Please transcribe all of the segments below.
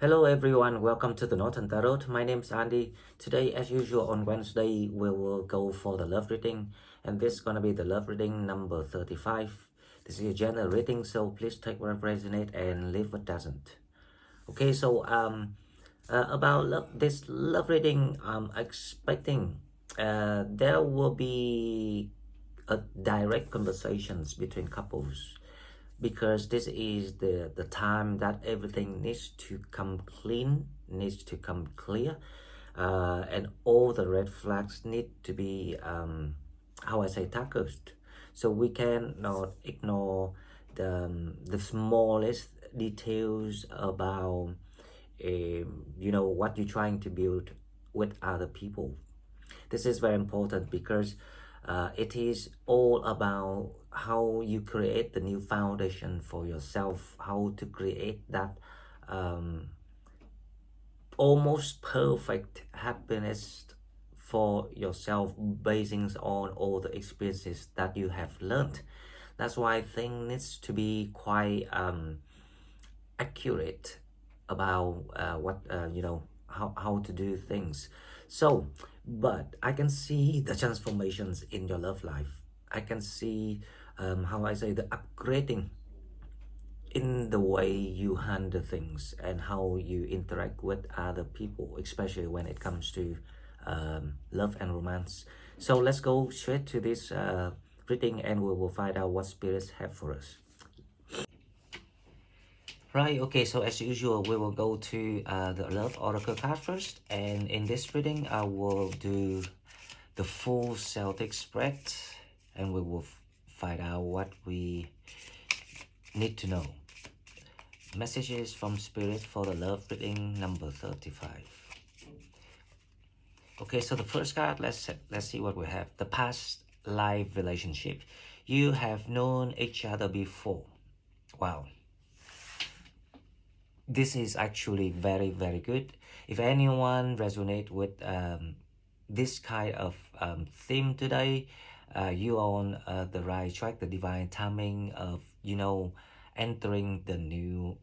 Hello everyone, welcome to the Northern Tarot. My name is Andy. Today, as usual, on Wednesday, we will go for the love reading, and this is gonna be the love reading number 35. This is a general reading, so please take what resonates and leave what doesn't. Okay, so about this love reading, I'm expecting there will be a direct conversations between couples because this is the time that everything needs to come clean, needs to come clear, and all the red flags need to be how I say tackled. So we cannot ignore the smallest details about what you're trying to build with other people. This is very important because it is all about how you create the new foundation for yourself, how to create that um, almost perfect happiness for yourself basing on all the experiences that you have learned. That's why things needs to be quite accurate about what how to do things. So but I can see the transformations in your love life. I can see how I say the upgrading in the way you handle things and how you interact with other people, especially when it comes to love and romance. So let's go straight to this reading and we will find out what spirits have for us. Right, okay, so as usual, we will go to the Love Oracle card first. And in this reading, I will do the full Celtic spread. And we will find out what we need to know. Messages from Spirit for the Love reading number 35. Okay, so the first card, let's see what we have. The past life relationship. You have known each other before. Wow. This is actually very, very good. If anyone resonate with this kind of theme today, you are on the right track, the divine timing of, entering the new,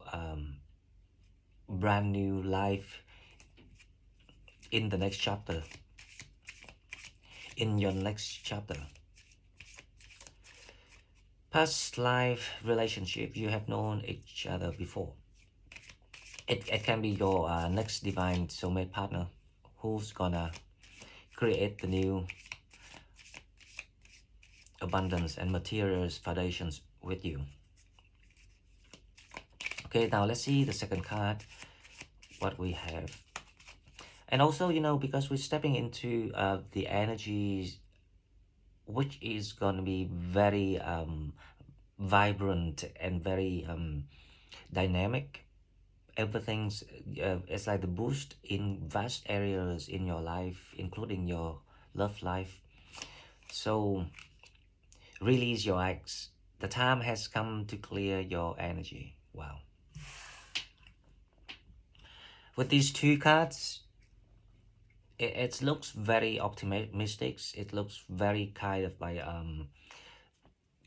brand new life in the next chapter, in your next chapter. Past life relationship, you have known each other before. It can be your next divine soulmate partner who's gonna create the new abundance and materials foundations with you. Okay, now let's see the second card, what we have. And also, because we're stepping into the energies which is going to be very vibrant and very dynamic. Everything's it's like the boost in vast areas in your life, including your love life. So release your eggs. The time has come to clear your energy. Wow. With these two cards, it looks very optimistic. It looks very kind of like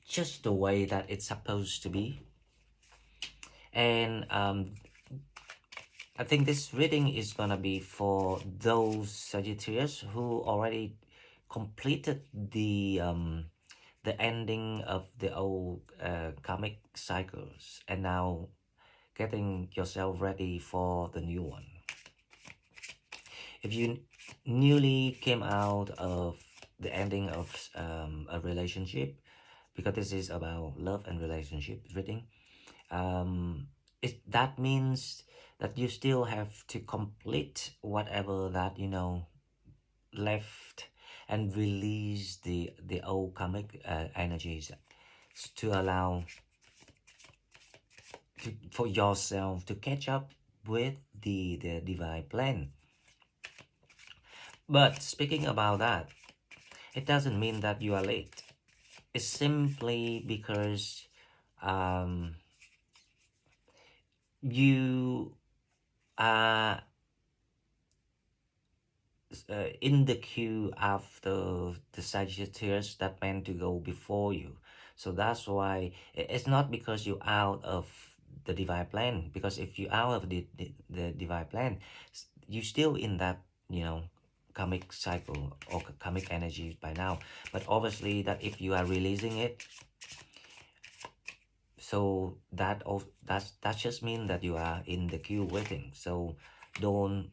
just the way that it's supposed to be. And I think this reading is gonna be for those Sagittarius who already completed the ending of the old karmic cycles and now getting yourself ready for the new one. If you newly came out of the ending of a relationship, because this is about love and relationship reading, that means that you still have to complete whatever that left and release the old karmic energies to allow for yourself to catch up with the divine plan. But speaking about that, it doesn't mean that you are late. It's simply because you are in the queue after the Sagittarius that meant to go before you. So that's why it's not because you're out of the divine plan, because if you out of the divine plan, you still in that, you know, karmic cycle or karmic energy by now. But obviously that if you are releasing it, so that just means that you are in the queue waiting. So don't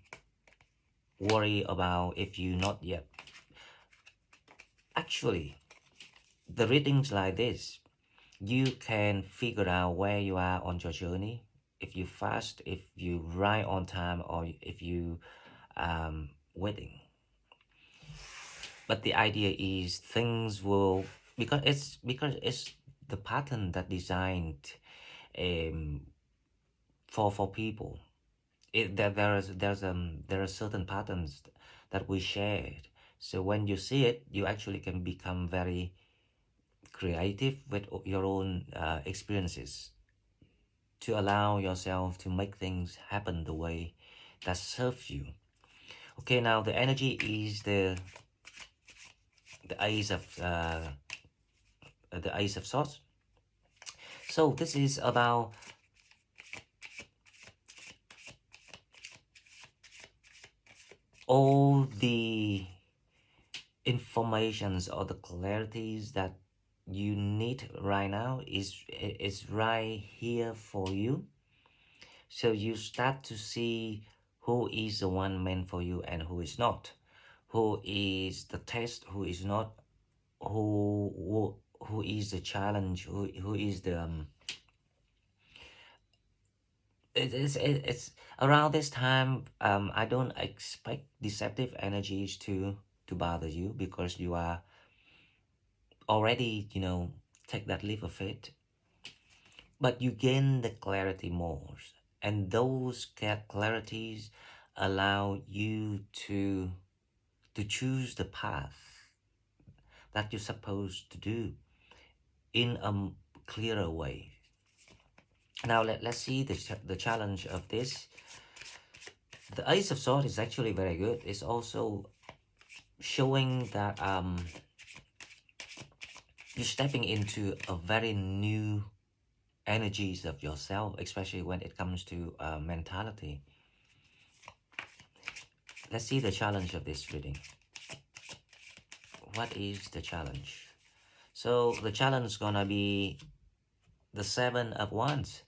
worry about if you not yet. Actually, the readings like this, you can figure out where you are on your journey. If you fast, if you ride on time, or if you waiting. But the idea is things will, because it's the pattern that designed um, for people. There are certain patterns that we shared. So when you see it, you actually can become very creative with your own experiences, to allow yourself to make things happen the way that serves you. Okay, now the energy is the Ace of Swords. So this is about all the informations or the clarities that you need right now is right here for you. So you start to see who is the one meant for you and who is not, who is the test, who is not, who is the challenge, who is the it's around this time. I don't expect deceptive energies to bother you, because you are already, you know, take that leap of faith. But you gain the clarity more, and those clarities allow you to choose the path that you're supposed to do in a clearer way. Now let's see the challenge of this. The Ace of Swords is actually very good. It's also showing that you're stepping into a very new energies of yourself, especially when it comes to mentality. Let's see the challenge of this reading. What is the challenge? So the challenge is gonna be the Seven of Wands.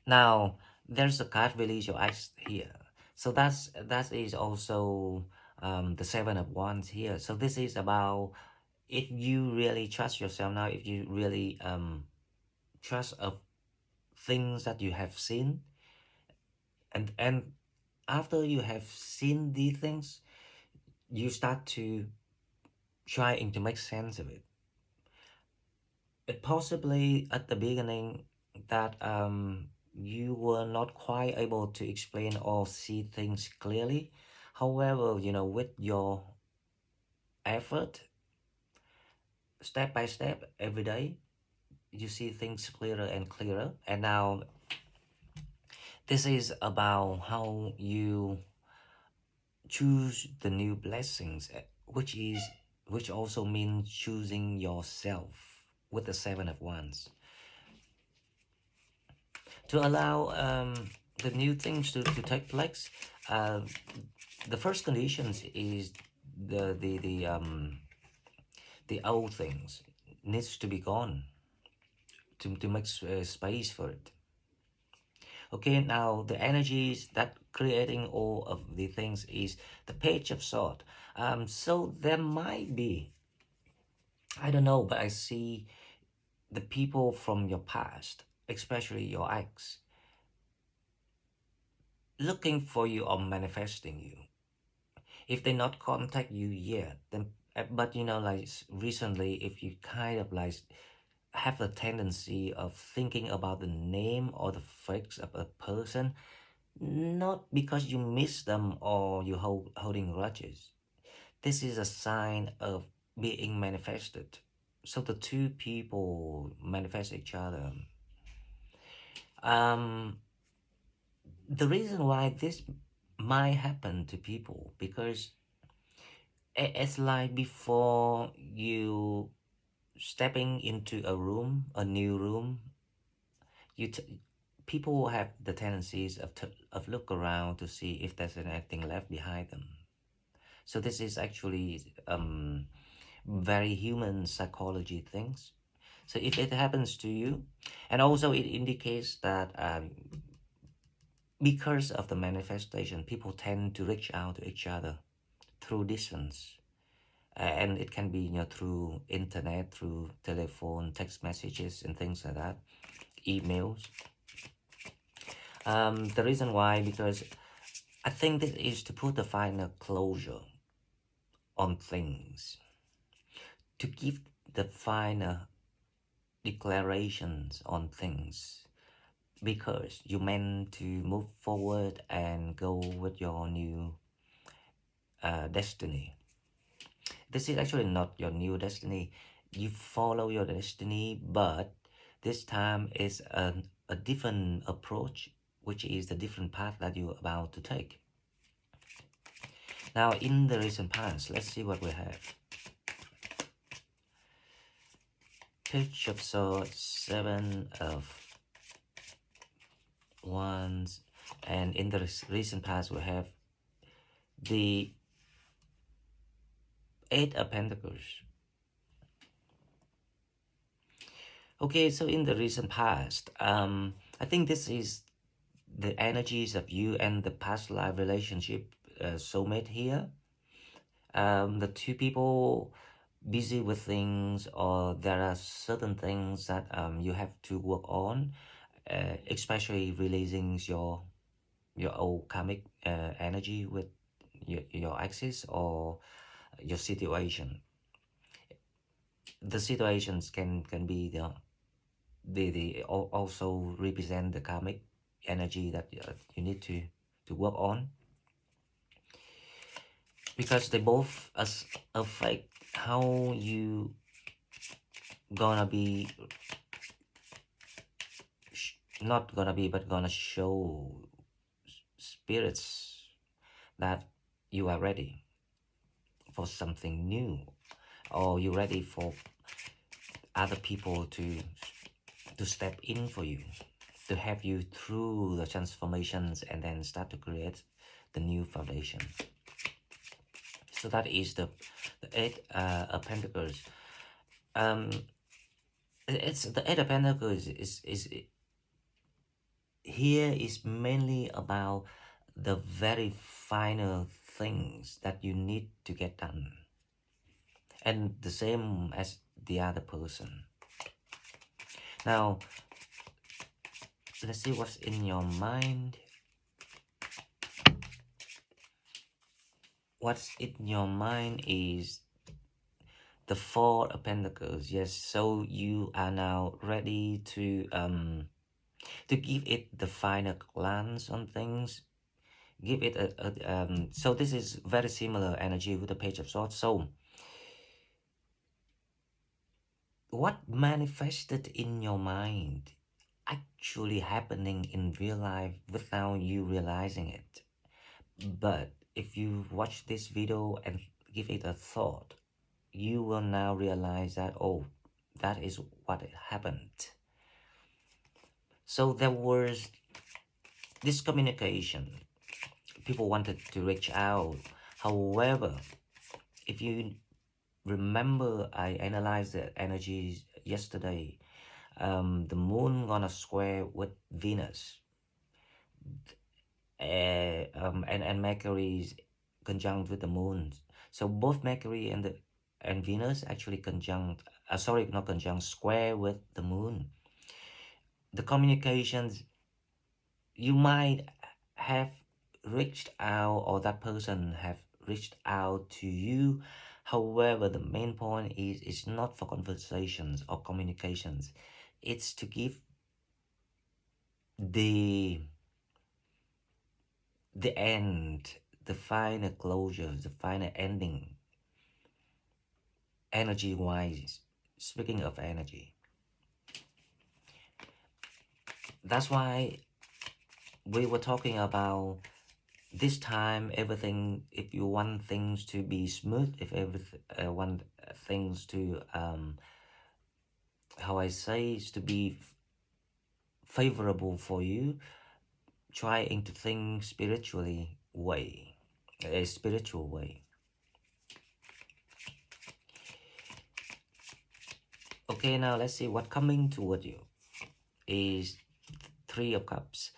Now there's a card release your eyes here. So that is also the Seven of Wands here. So this is about if you really trust yourself now, if you really trust of things that you have seen, and after you have seen these things, you start to trying to make sense of it. But possibly at the beginning that you were not quite able to explain or see things clearly. However, you know, with your effort, step by step, every day, you see things clearer and clearer. And now this is about how you choose the new blessings, which also means choosing yourself with the Seven of Wands, to allow the new things to take place. The first conditions is the old things needs to be gone, to make space for it. Okay, now the energies that creating all of the things is the Page of Swords. So there might be, I don't know, but I see the people from your past, especially your ex, looking for you or manifesting you. If they not contact you yet, then but you know, like recently, if you kind of like have the tendency of thinking about the name or the face of a person, not because you miss them or you holding grudges. This is a sign of being manifested. So the two people manifest each other. The reason why this might happen to people, because it's like before you stepping into a room, a new room, you people have the tendencies of look around to see if there's anything left behind them. So this is actually very human psychology things. So if it happens to you, and also it indicates that because of the manifestation, people tend to reach out to each other through distance. And it can be, through internet, through telephone, text messages, and things like that, emails. The reason why, because I think this is to put the final closure on things, to give the final declarations on things, because you meant to move forward and go with your new destiny. This is actually not your new destiny. You follow your destiny, but this time is a different approach, which is the different path that you're about to take. Now, in the recent past, let's see what we have. Page of Swords, Seven of Wands, and in the recent past, we have the Eight of Pentacles. Okay, so in the recent past, I think this is the energies of you and the past life relationship soulmate here. The two people busy with things, or there are certain things that you have to work on, especially releasing your old karmic energy with your exes or your situation. The situations can be the also represent the karmic energy that you need to work on, because they both affect how you gonna be, not gonna be, but gonna show spirits that you are ready for something new, or you're ready for other people to step in for you, to help you through the transformations, and then start to create the new foundation. So that is the Eight of Pentacles. It's the Eight of Pentacles is here is mainly about the very final things that you need to get done, and the same as the other person. Now, let's see what's in your mind. What's in your mind is the Four of Pentacles. Yes, so you are now ready to give it the final glance on things. Give it so this is very similar energy with the Page of Swords. So what manifested in your mind actually happening in real life without you realizing it. But if you watch this video and give it a thought, you will now realize that, oh, that is what happened. So there was this communication. People wanted to reach out. However, if you remember, I analyzed the energies yesterday. The moon gonna square with Venus, and Mercury is conjunct with the moon. So both Mercury and Venus actually conjunct. Sorry, not conjunct, square with the moon. The communications, you might have reached out, or that person have reached out to you. However, the main point is it's not for conversations or communications. It's to give the end, the final closure, the final ending, energy wise. Speaking of energy, that's why we were talking about this time, everything, if you want things to be smooth, if everything want things to how I say, is to be favorable for you, trying to think spiritually way, a spiritual way. Okay, now let's see what coming toward you is Three of Cups.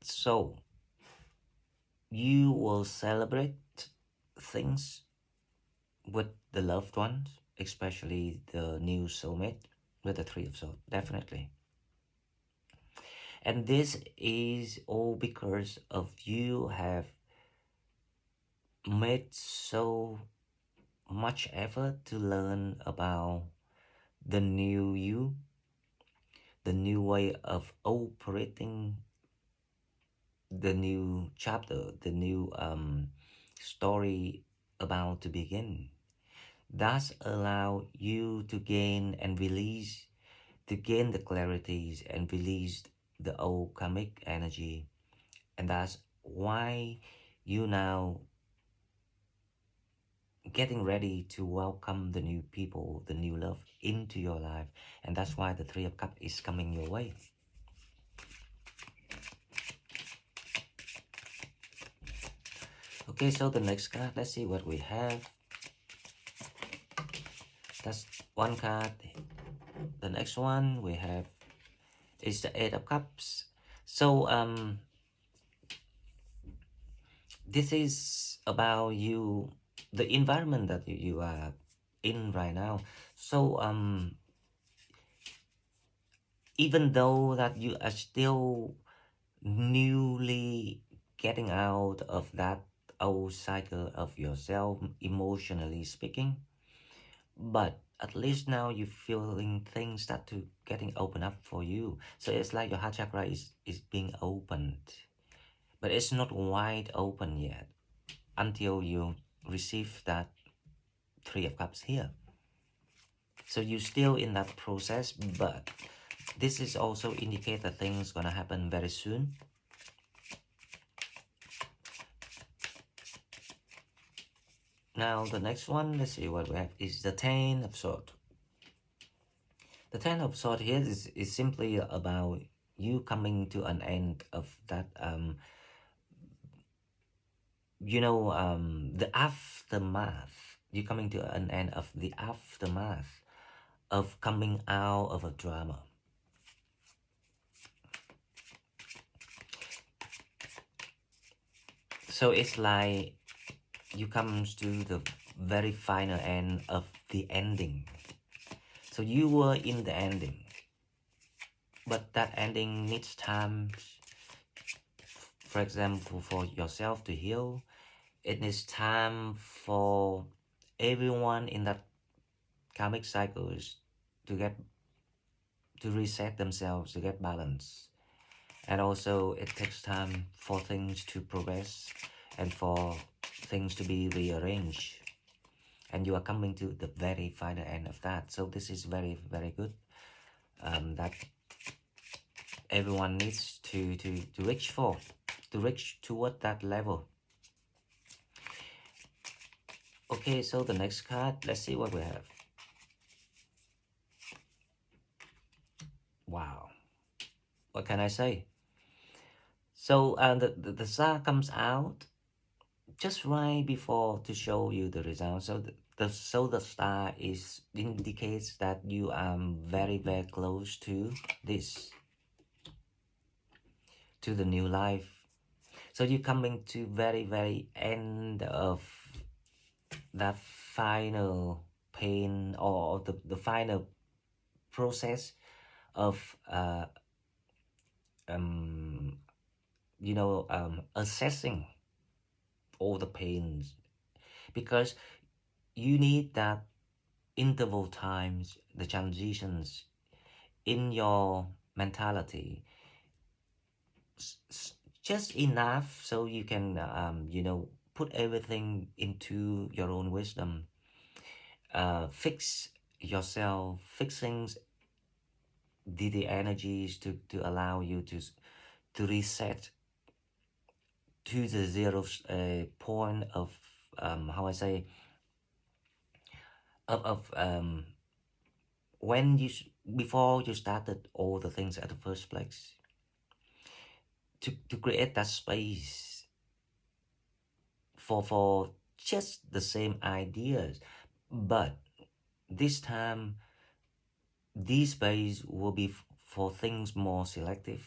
So you will celebrate things with the loved ones, especially the new soulmate with the Three of Swords, definitely. And this is all because of you have made so much effort to learn about the new you, the new way of operating, the new chapter, the new story about to begin. Thus allow you to gain and release, to gain the clarities and release the old karmic energy. And that's why you now getting ready to welcome the new people, the new love into your life. And that's why the Three of Cups is coming your way. Okay, so the next card, let's see what we have. That's one card. The next one we have is the Eight of Cups. So this is about you, the environment that you are in right now. So even though that you are still newly getting out of that old cycle of yourself, emotionally speaking, but at least now you're feeling things start to getting open up for you. So it's like your heart chakra is being opened, but it's not wide open yet until you receive that Three of Cups here. So you're still in that process, but this is also indicate that things gonna happen very soon. Now the next one, let's see what we have, is the Ten of Swords. The Ten of Swords here is simply about you coming to an end of that the aftermath. You're coming to an end of the aftermath of coming out of a drama. So it's like you come to the very final end of the ending. So you were in the ending, but that ending needs time, for example, for yourself to heal. It needs time for everyone in that karmic cycles to get to reset themselves, to get balance. And also it takes time for things to progress and for things to be rearranged. And you are coming to the very final end of that. So this is very, very good. That everyone needs to reach for, to reach toward that level. Okay, so the next card, let's see what we have. Wow, what can I say? So the star comes out just right before to show you the result. So the star is indicates that you are very, very close to this, to the new life. So you're coming to very, very end of that final pain, or the final process of um, assessing all the pains, because you need that interval times, the transitions in your mentality, just enough so you can put everything into your own wisdom, fix yourself, fixing the energies to allow you to reset to the zero point of how I say, of when you before you started all the things at the first place, to create that space for just the same ideas, but this time this space will be for things more selective,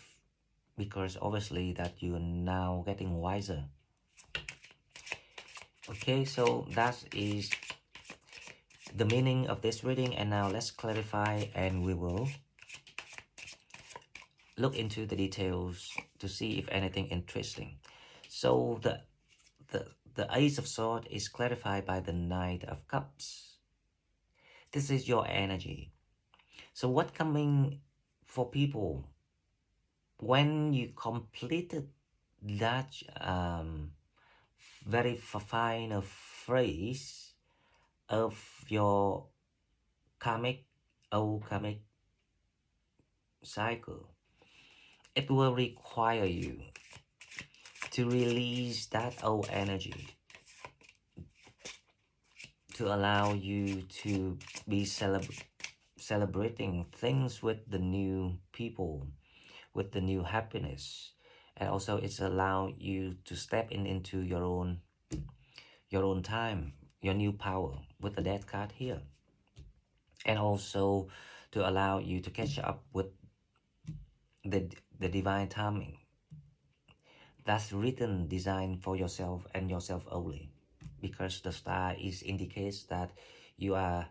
because obviously that you're now getting wiser. Okay, so that is the meaning of this reading, and now let's clarify and we will look into the details to see if anything interesting. So the Ace of Swords is clarified by the Knight of Cups. This is your energy. So what coming for people when you completed that very final phrase of your karmic, old karmic cycle, it will require you to release that old energy, to allow you to be celebrating things with the new people, with the new happiness. And also it's allow you to step into your own time, your new power with the Death card here. And also to allow you to catch up with the divine timing that's written, designed for yourself and yourself only, because the star is indicates that you are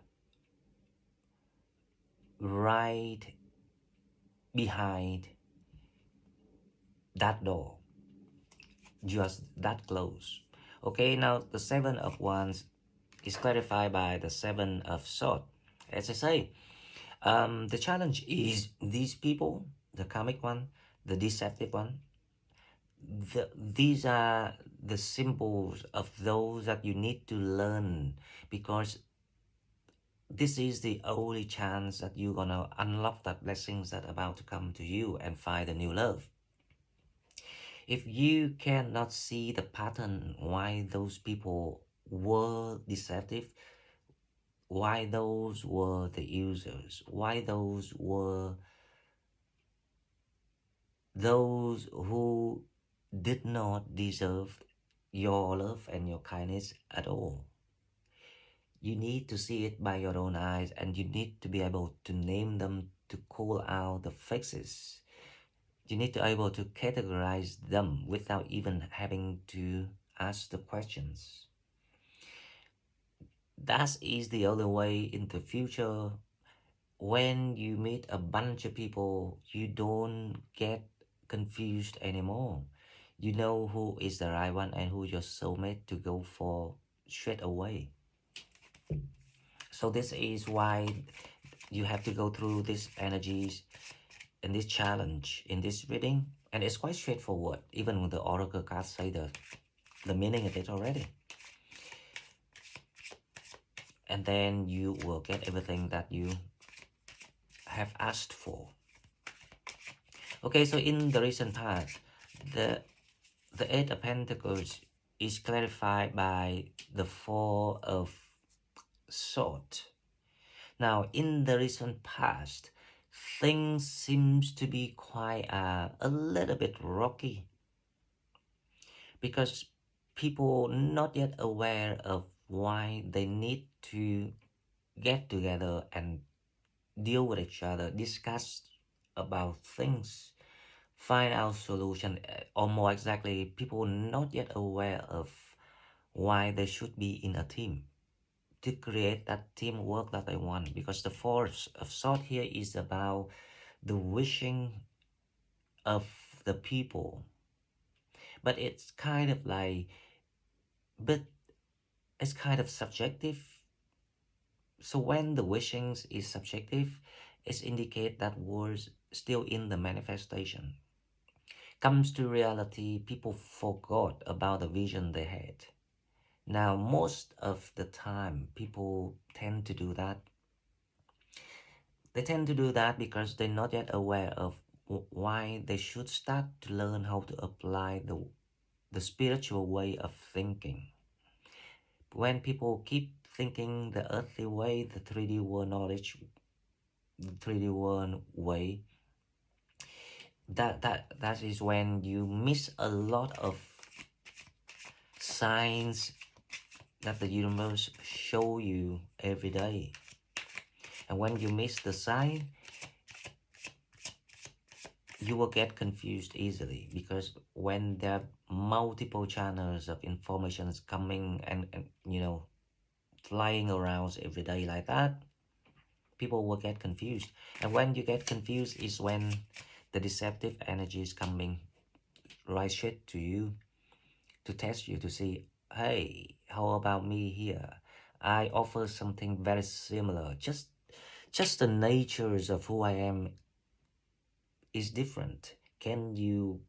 right behind that door, just that close. Okay, now the Seven of Wands is clarified by the Seven of Swords. As I say, the challenge is these people, the karmic one, the deceptive one, these are the symbols of those that you need to learn, because this is the only chance that you're gonna unlock that blessings that are about to come to you and find a new love. If you cannot see the pattern why those people were deceptive, why those were the users, why those were those who did not deserve your love and your kindness at all. You need to see it by your own eyes, and you need to be able to name them, to call out the faces. You need to be able to categorize them without even having to ask the questions. That is the only way in the future. When you meet a bunch of people, you don't get confused anymore. You know who is the right one and who your soulmate to go for straight away. So this is why you have to go through these energies and this challenge in this reading. And it's quite straightforward. Even when the oracle cards say the meaning of it already. And then you will get everything that you have asked for. Okay, so in the recent past, the Eight of Pentacles is clarified by the Four of Swords. Now, in the recent past, things seems to be quite a little bit rocky, because people not yet aware of why they need to get together and deal with each other, discuss about things, find out solution, or more exactly, people not yet aware of why they should be in a team to create that teamwork that they want. Because the Force of Swords here is about the wishing of the people, but it's kind of like, but it's kind of subjective. So when the wishings is subjective, it indicates that was still in the manifestation. Comes to reality, people forgot about the vision they had. Now, most of the time, people tend to do that. They tend to do that because they're not yet aware of why they should start to learn how to apply the spiritual way of thinking. When people keep thinking the earthly way, the 3D world knowledge, 3D world way, that is when you miss a lot of signs that the universe show you every day. And when you miss the sign, you will get confused easily, because when there are multiple channels of informations coming and flying around every day like that, people will get confused. And when you get confused is when the deceptive energy is coming right straight to you to test you, to see, hey, how about me here? I offer something very similar. Just the natures of who I am is different. Can you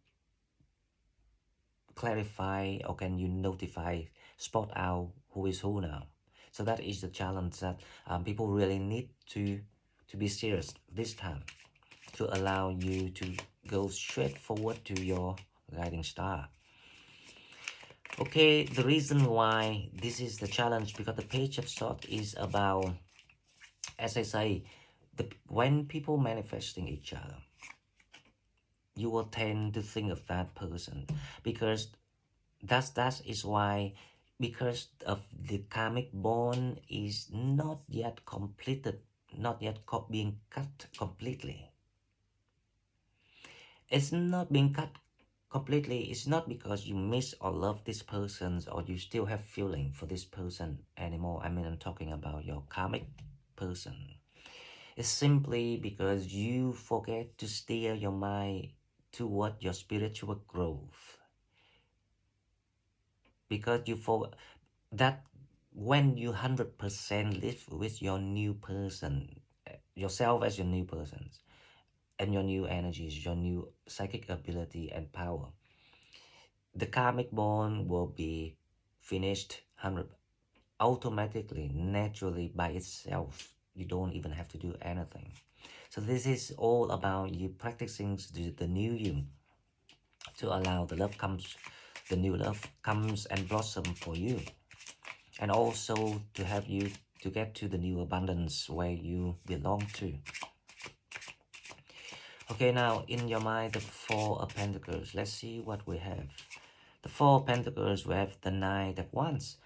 clarify, or can you notify, spot out who is who now? So that is the challenge that people really need to be serious this time, to allow you to go straight forward to your guiding star. Okay, the reason why this is the challenge, because the page of swords is about, as I say, when people manifesting each other, you will tend to think of that person, because that is why, because of the karmic bond is not yet completed, not yet being cut completely. It's not being cut completely. It's not because you miss or love this person, or you still have feeling for this person anymore. I mean, I'm talking about your karmic person. It's simply because you forget to steer your mind toward your spiritual growth, because you forget that when you 100% live with your new person, yourself as your new person, and your new energies, your new psychic ability and power, the karmic bond will be finished 100 automatically, naturally, by itself. You don't even have to do anything. So this is all about you practicing the new you, to allow the new love comes and blossom for you, and also to help you to get to the new abundance where you belong to. Okay, now in your mind, the Four of Pentacles. Let's see what we have. The Four of Pentacles, we have the Knight of Wands.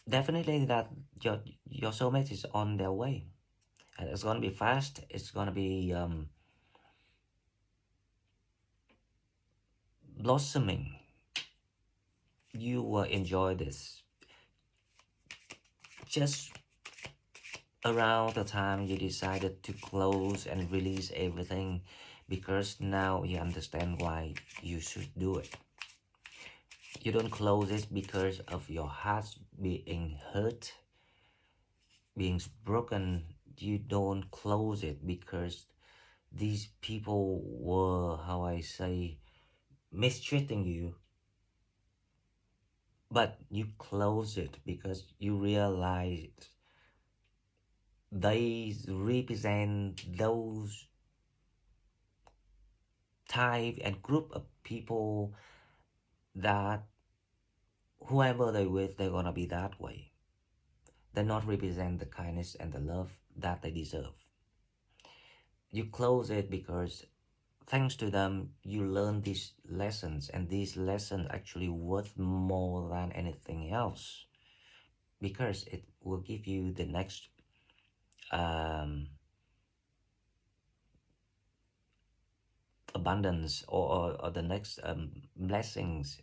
Definitely that your soulmate is on their way, and it's gonna be fast. It's gonna be blossoming. You will enjoy this. Just around the time you decided to close and release everything, because now you understand why you should do it. You don't close it because of your heart being hurt, being broken. You don't close it because these people were, how I say, mistreating you. But you close it because you realize they represent those type and group of people that whoever they with, they're gonna be that way. They not represent the kindness and the love that they deserve. You close it because thanks to them, you learn these lessons, and these lessons actually worth more than anything else, because it will give you the next abundance, or the next blessings,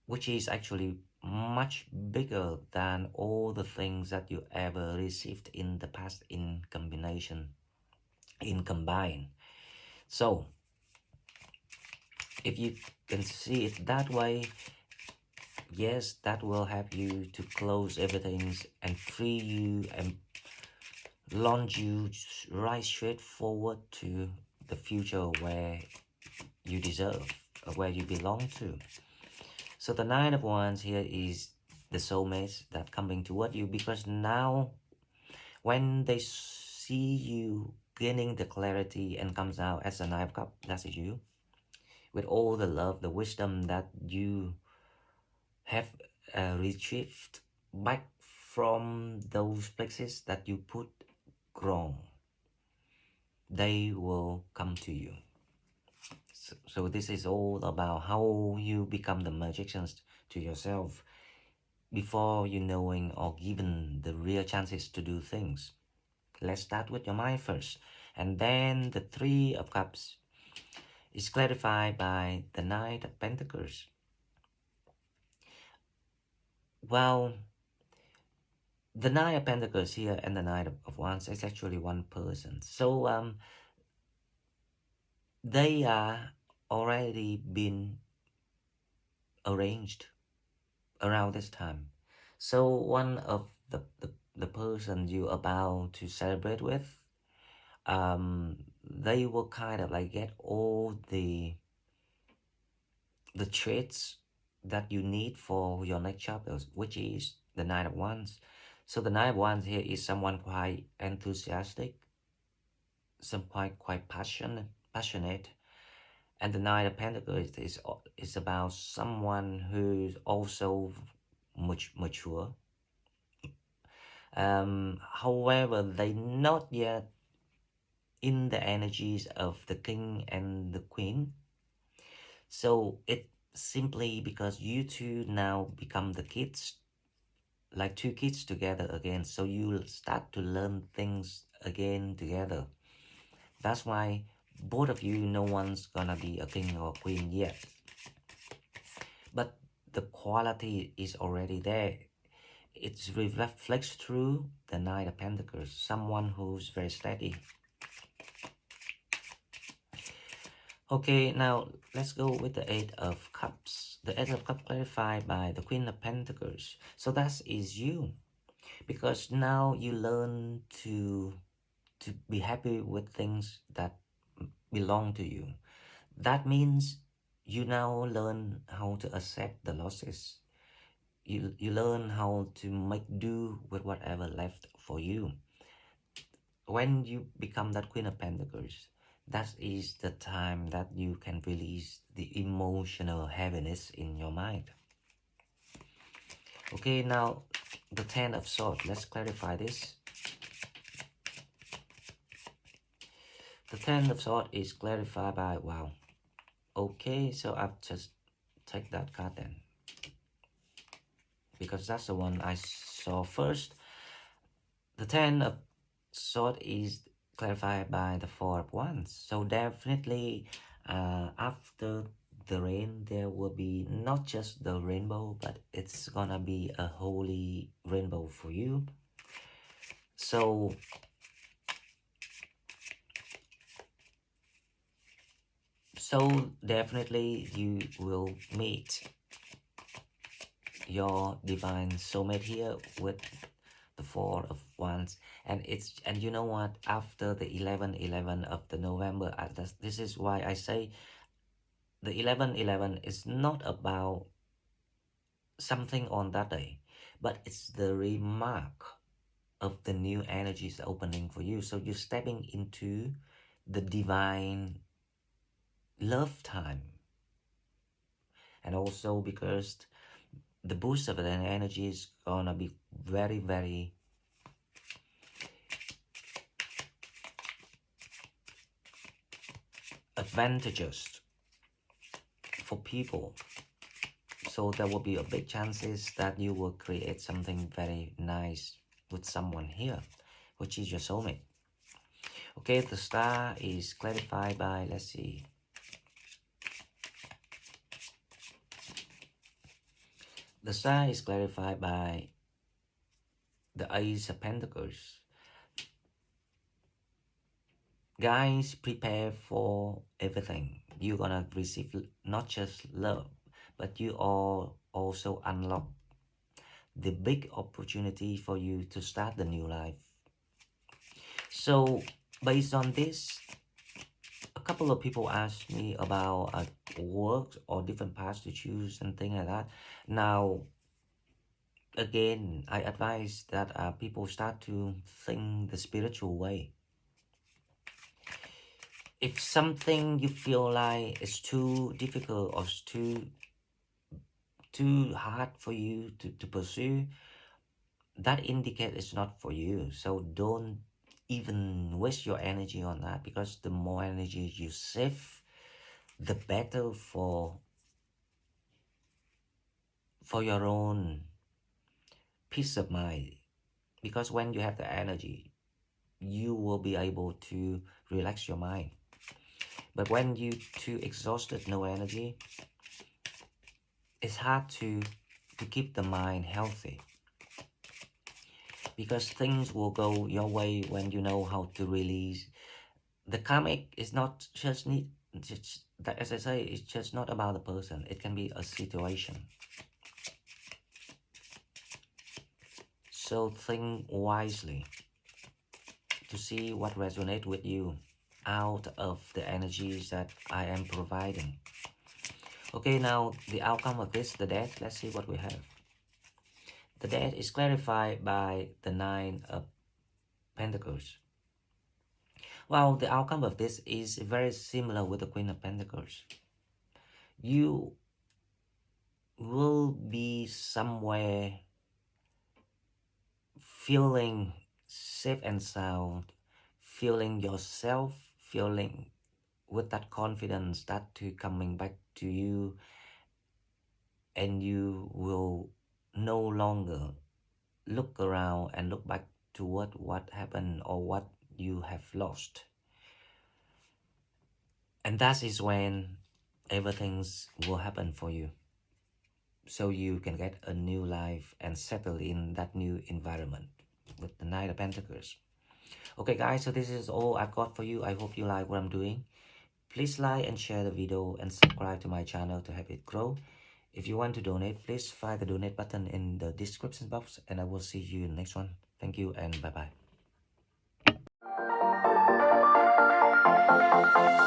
which is actually much bigger than all the things that you ever received in the past in combination, in combine. So if you can see it that way, yes, that will help you to close everything and free you and launch you right straight forward to the future where you deserve, or where you belong to. So the Nine of Wands here is the soulmates that coming toward you, because now when they see you gaining the clarity and comes out as a Nine of Cups, that is you, with all the love, the wisdom that you have retrieved back from those places that you put grow, they will come to you. So this is all about how you become the magicians to yourself before you knowing or given the real chances to do things. Let's start with your mind first. And then the Three of Cups is clarified by the Knight of Pentacles. Well, the Knight of Pentacles here and the Knight of Wands is actually one person. So they are already been arranged around this time. So one of the person you about to celebrate with, they will kind of like get all the traits that you need for your next chapter, which is the Knight of Wands. So the Knight of Wands here is someone quite enthusiastic, some quite passionate, and the Knight of Pentacles is about someone who's also mature. However, they not yet in the energies of the King and the Queen. So it simply because you two now become the kids, like two kids together again. So you'll start to learn things again together. That's why both of you, no one's gonna be a king or queen yet. But the quality is already there. It reflects through the Knight of Pentacles, someone who's very steady. Okay, now let's go with the Eight of Cups. The Eight of Cups clarified by the Queen of Pentacles. So that is you. Because now you learn to be happy with things that belong to you. That means you now learn how to accept the losses. You learn how to make do with whatever left for you. When you become that Queen of Pentacles, that is the time that you can release the emotional heaviness in your mind. Okay, now the Ten of Swords. Let's clarify this. The Ten of Swords is clarified by, wow. Okay, so I've just take that card then, because that's the one I saw first. The Ten of Swords is clarified by the Four of Wands. So definitely after the rain, there will be not just the rainbow, but it's gonna be a holy rainbow for you. So definitely you will meet your divine soulmate here with the Four of Wands. And you know what, after the 11/11 of the November, this is why I say the 11/11 is not about something on that day, but it's the remark of the new energies opening for you. So you're stepping into the divine love time. And also because the boost of the energy is gonna be very, very advantageous for people. So there will be a big chances that you will create something very nice with someone here, which is your soulmate. Okay, the star is clarified by, let's see. The star is clarified by the Ace of Pentacles. Guys, prepare for everything. You're gonna receive not just love, but you all also unlock the big opportunity for you to start the new life. So based on this, a couple of people asked me about work or different paths to choose and things like that. Now, again, I advise that people start to think the spiritual way. If something you feel like is too difficult or too hard for you to pursue, that indicates it's not for you. So don't even waste your energy on that, because the more energy you save, the better for your own peace of mind. Because when you have the energy, you will be able to relax your mind. But when you too exhausted, no energy, it's hard to keep the mind healthy, because things will go your way when you know how to release. The karmic is not just that, as I say, it's just not about the person. It can be a situation. So think wisely to see what resonates with you out of the energies that I am providing. Okay, now the outcome of this, the death. Let's see what we have. The death is clarified by the Nine of Pentacles. Well, the outcome of this is very similar with the Queen of Pentacles. You will be somewhere feeling safe and sound, feeling yourself, feeling with that confidence that to coming back to you, and you will no longer look around and look back to what happened or what you have lost. And that is when everything will happen for you, so you can get a new life and settle in that new environment with the Knight of Pentacles. Okay guys, so this is all I've got for you. I hope you like what I'm doing. Please like and share the video and subscribe to my channel to help it grow. If you want to donate, please find the donate button in the description box, and I will see you in the next one. Thank you and bye bye.